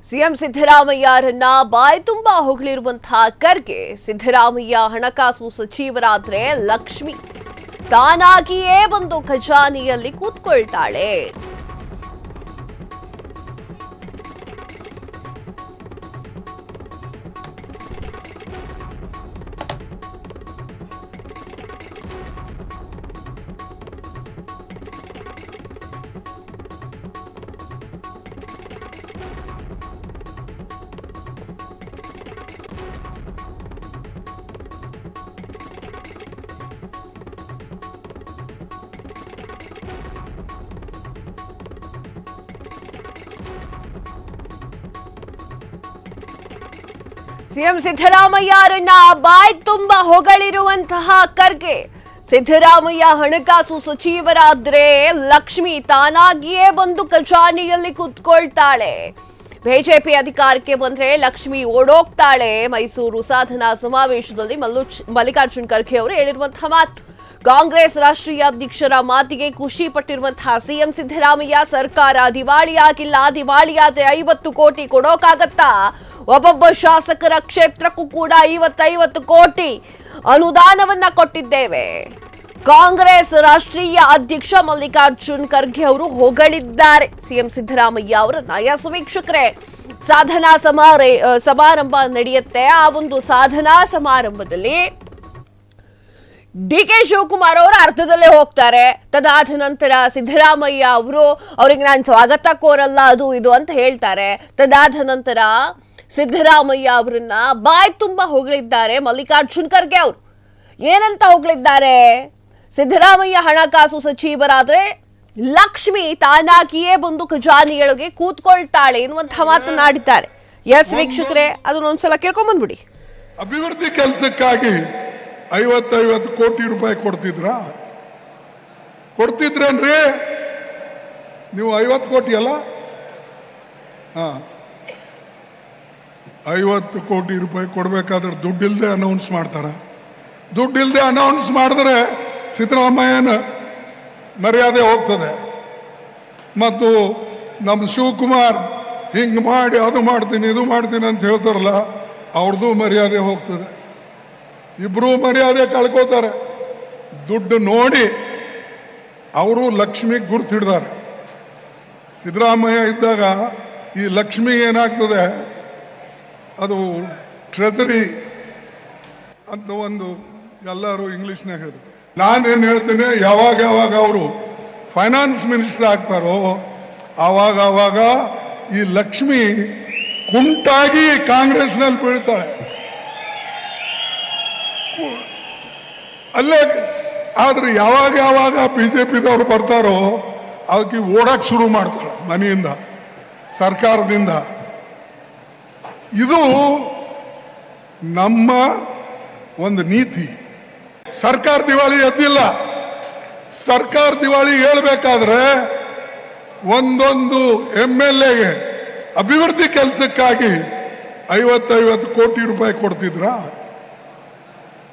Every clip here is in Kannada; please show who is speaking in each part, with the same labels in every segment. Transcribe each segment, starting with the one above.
Speaker 1: ಸಿಎಂ ಸಿದ್ದರಾಮಯ್ಯರನ್ನ ಬಾಯಿ ತುಂಬಾ ಹೊಗಳಿರುವಂತಹ ಖರ್ಗೆ ಸಿದ್ದರಾಮಯ್ಯ ಹಣಕಾಸು ಸಚಿವರಾದ್ರೆ ಲಕ್ಷ್ಮಿ ತಾನಾಗಿಯೇ ಬಂದು ಖಜಾನೆಯಲ್ಲಿ ಕೂತ್ಕೊಳ್ತಾಳೆ. ಸಿಎಂ ಸಿದ್ದರಾಮಯ್ಯರನ್ನ ಬಾಯಿ ತುಂಬಾ ಹೊಗಳಿರುವಂತಹ ಖರ್ಗೆ ಸಿದ್ದರಾಮಯ್ಯ ಹಣಕಾಸು ಸಚಿವರಾದ್ರೆ ಲಕ್ಷ್ಮಿ ತಾನಾಗಿಯೇ ಬಂದು ಖಜಾನೆಯಲ್ಲಿ ಕೂತ್ಕೊಳ್ತಾಳೆ. ಬಿಜೆಪಿ ಅಧಿಕಾರಕ್ಕೆ ಬಂದ್ರೆ ಲಕ್ಷ್ಮಿ ಓಡೋಗ್ತಾಳೆ. ಮೈಸೂರು ಸಾಧನಾ ಸಮಾವೇಶದಲ್ಲಿ ಮಲ್ಲಿಕಾರ್ಜುನ್ ಖರ್ಗೆ ಅವರು ಹೇಳಿರುವಂತಹ ಮಾತು. ಕಾಂಗ್ರೆಸ್ ರಾಷ್ಟ್ರೀಯ ಅಧ್ಯಕ್ಷರ ಮಾತಿಗೆ ಖುಷಿ ಪಟ್ಟಿರುವಂತಹ ಸಿಎಂ ಸಿದ್ದರಾಮಯ್ಯ ಸರ್ಕಾರ ದಿವಾಳಿಯಾಗಿಲ್ಲ, ದಿವಾಳಿಯಾದ್ರೆ 50 ಕೋಟಿ ಕೊಡೋಕಾಗತ್ತಾ? ಒಬ್ಬೊಬ್ಬ ಶಾಸಕರ ಕ್ಷೇತ್ರಕ್ಕೂ ಕೂಡ 50 ಕೋಟಿ ಅನುದಾನವನ್ನ ಕೊಟ್ಟಿದ್ದೇವೆ. ಕಾಂಗ್ರೆಸ್ ರಾಷ್ಟ್ರೀಯ ಅಧ್ಯಕ್ಷ ಮಲ್ಲಿಕಾರ್ಜುನ್ ಖರ್ಗೆ ಅವರು ಹೊಗಳಿದ್ದಾರೆ ಸಿಎಂ ಸಿದ್ದರಾಮಯ್ಯ ಅವರನ್ನ. ವೀಕ್ಷಕರೇ, ಸಾಧನಾ ಸಮಾರಂಭ ನಡೆಯುತ್ತೆ. ಆ ಒಂದು ಸಾಧನಾ ಸಮಾರಂಭದಲ್ಲಿ ಡಿ.ಕೆ. ಶಿವಕುಮಾರ್ ಅವರು ಅರ್ಧದಲ್ಲೇ ಹೋಗ್ತಾರೆ. ತದಾದ ನಂತರ ಸಿದ್ದರಾಮಯ್ಯ ಅವರು ಅವ್ರಿಗೆ ನಾನು ಸ್ವಾಗತ ಕೋರಲ್ಲ ಅದು ಇದು ಅಂತ ಹೇಳ್ತಾರೆ. ತದಾದ ನಂತರ ಸಿದ್ದರಾಮಯ್ಯ ಅವರನ್ನ ಬಾಯಿ ತುಂಬಾ ಹೊಗಳಿದ್ದಾರೆ ಮಲ್ಲಿಕಾರ್ಜುನ್ ಖರ್ಗೆ ಅವರು. ಏನಂತ ಹೊಗಳಿದ್ದಾರೆ? ಸಿದ್ದರಾಮಯ್ಯ ಹಣಕಾಸು ಸಚಿವರಾದ್ರೆ ಲಕ್ಷ್ಮಿ ತಾನಾಗಿಯೇ ಬಂದು ಖಜಾನೆಯೊಳಗೆ ಕೂತ್ಕೊಳ್ತಾಳೆ ಎನ್ನುವಂತಹ ಮಾತನಾಡಿದ್ದಾರೆ. ಎಸ್ ವೀಕ್ಷಕರೇ, ಅದನ್ನೊಂದ್ಸಲ ಕೇಳ್ಕೊಂಡ್ಬಂದ್ಬಿಡಿ.
Speaker 2: ಅಭಿವೃದ್ಧಿ ಕೆಲಸಕ್ಕಾಗಿ 50 ಕೋಟಿ ರೂಪಾಯಿ ಕೊಡ್ತಿದ್ರೇನ್ರಿ? ನೀವು 50 ಕೋಟಿ ಅಲ್ಲ, 50 ಕೋಟಿ ರೂಪಾಯಿ ಕೊಡ್ಬೇಕಾದ್ರೆ ದುಡ್ಡಿಲ್ದೆ ಅನೌನ್ಸ್ ಮಾಡ್ತಾರ. ದುಡ್ಡಿಲ್ದೆ ಅನೌನ್ಸ್ ಮಾಡಿದ್ರೆ ಸಿದ್ದರಾಮಯ್ಯನ ಮರ್ಯಾದೆ ಹೋಗ್ತದೆ. ಮತ್ತು ನಮ್ಮ ಶಿವಕುಮಾರ್ ಹಿಂಗೆ ಮಾಡಿ ಅದು ಮಾಡ್ತೀನಿ ಇದು ಮಾಡ್ತೀನಿ ಅಂತ ಹೇಳ್ತಾರಲ್ಲ, ಅವ್ರದ್ದು ಮರ್ಯಾದೆ ಹೋಗ್ತದೆ. ಇಬ್ರು ಮರ್ಯಾದೆ ಕಳ್ಕೋತಾರೆ. ದುಡ್ಡು ನೋಡಿ ಅವರು ಲಕ್ಷ್ಮಿಗೆ ಗುರ್ತು ಹಿಡ್ದಾರೆ. ಸಿದ್ದರಾಮಯ್ಯ ಇದ್ದಾಗ ಈ ಲಕ್ಷ್ಮಿ ಏನಾಗ್ತದೆ, ಅದು ಟ್ರೆಜರಿ ಅಂತ ಒಂದು ಎಲ್ಲರೂ ಇಂಗ್ಲಿಷ್ನಾಗ ಹೇಳಿದ್ರು. ನಾನೇನು ಹೇಳ್ತೇನೆ, ಯಾವಾಗ ಅವರು ಫೈನಾನ್ಸ್ ಮಿನಿಸ್ಟರ್ ಆಗ್ತಾರೋ ಆವಾಗ ಈ ಲಕ್ಷ್ಮಿ ಕುಂಟಾಗಿ ಕಾಂಗ್ರೆಸ್ನಲ್ಲಿ ಬೀಳ್ತಾಳೆ. ಅಲ್ಲೇ ಆದ್ರೆ ಯಾವಾಗ ಬಿಜೆಪಿದವರು ಬರ್ತಾರೋ ಅದಕ್ಕೆ ಓಡಕ್ ಶುರು ಮಾಡ್ತಾರೆ ಮನೆಯಿಂದ, ಸರ್ಕಾರದಿಂದ. ಇದು ನಮ್ಮ ಒಂದು ನೀತಿ. ಸರ್ಕಾರ ದಿವಾಳಿ ಎದ್ದಿಲ್ಲ. ಸರ್ಕಾರ ದಿವಾಳಿ ಹೇಳ್ಬೇಕಾದ್ರೆ ಒಂದೊಂದು MLAಗೆ ಅಭಿವೃದ್ಧಿ ಕೆಲಸಕ್ಕಾಗಿ 50 ಕೋಟಿ ರೂಪಾಯಿ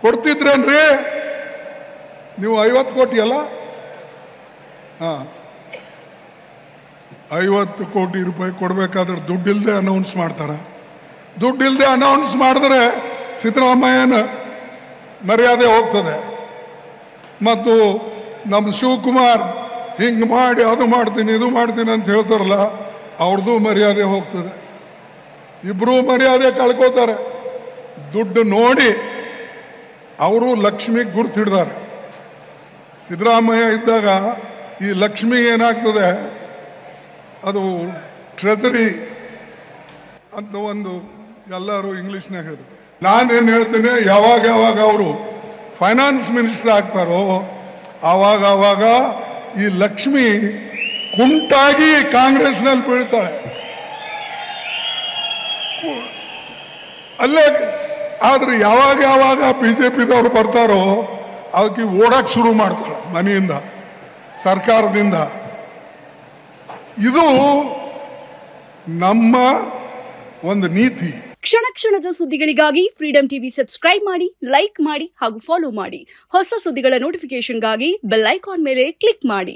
Speaker 2: ಕೊಡ್ತಿದ್ರೇನ್ರಿ? ನೀವು 50 ಕೋಟಿ ಅಲ್ಲ, 50 ಕೋಟಿ ರೂಪಾಯಿ ಕೊಡ್ಬೇಕಾದ್ರೆ ದುಡ್ಡಿಲ್ದೆ ಅನೌನ್ಸ್ ಮಾಡ್ತಾರ. ದುಡ್ಡಿಲ್ದೆ ಅನೌನ್ಸ್ ಮಾಡಿದ್ರೆ ಸಿದ್ದರಾಮಯ್ಯನ ಮರ್ಯಾದೆ ಹೋಗ್ತದೆ. ಮತ್ತು ನಮ್ಮ ಶಿವಕುಮಾರ್ ಹಿಂಗೆ ಮಾಡಿ ಅದು ಮಾಡ್ತೀನಿ ಇದು ಮಾಡ್ತೀನಿ ಅಂತ ಹೇಳ್ತಾರಲ್ಲ, ಅವ್ರದ್ದು ಮರ್ಯಾದೆ ಹೋಗ್ತದೆ. ಇಬ್ರು ಮರ್ಯಾದೆ ಕಳ್ಕೋತಾರೆ. ದುಡ್ಡು ನೋಡಿ ಅವರು ಲಕ್ಷ್ಮಿಗೆ ಗುರ್ತು ಹಿಡ್ದಾರೆ. ಸಿದ್ದರಾಮಯ್ಯ ಇದ್ದಾಗ ಈ ಲಕ್ಷ್ಮಿ ಏನಾಗ್ತದೆ, ಅದು ಟ್ರೆಜರಿ ಅಂತ ಒಂದು ಎಲ್ಲರೂ ಇಂಗ್ಲಿಷ್ನಾಗ ಹೇಳಿದ್ರು. ನಾನೇನು ಹೇಳ್ತೇನೆ, ಯಾವಾಗ ಅವರು ಫೈನಾನ್ಸ್ ಮಿನಿಸ್ಟರ್ ಆಗ್ತಾರೋ ಆವಾಗ ಈ ಲಕ್ಷ್ಮಿ ಕುಂಟಾಗಿ ಕಾಂಗ್ರೆಸ್ನಲ್ಲಿ ಬೀಳ್ತಾಳೆ. ಅಲ್ಲೇ ಆದ್ರೆ ಯಾವಾಗ ಬಿಜೆಪಿದವರು ಬರ್ತಾರೋ ಅದಕ್ಕೆ ಓಡಕ್ ಶುರು ಮಾಡ್ತಾರೆ ಮನೆಯಿಂದ, ಸರ್ಕಾರದಿಂದ. ಇದು ನಮ್ಮ ಒಂದು ನೀತಿ.
Speaker 3: ಕ್ಷಣದ ಸುದ್ದಿಗಳಿಗಾಗಿ ಫ್ರೀಡಂ ಟಿವಿ ಸಬ್ಸ್ಕ್ರೈಬ್ ಮಾಡಿ, ಲೈಕ್ ಮಾಡಿ ಹಾಗೂ ಫಾಲೋ ಮಾಡಿ. ಹೊಸ ಸುದ್ದಿಗಳ ನೋಟಿಫಿಕೇಶನ್ಗಾಗಿ ಬೆಲ್ ಐಕಾನ್ ಮೇಲೆ ಕ್ಲಿಕ್ ಮಾಡಿ.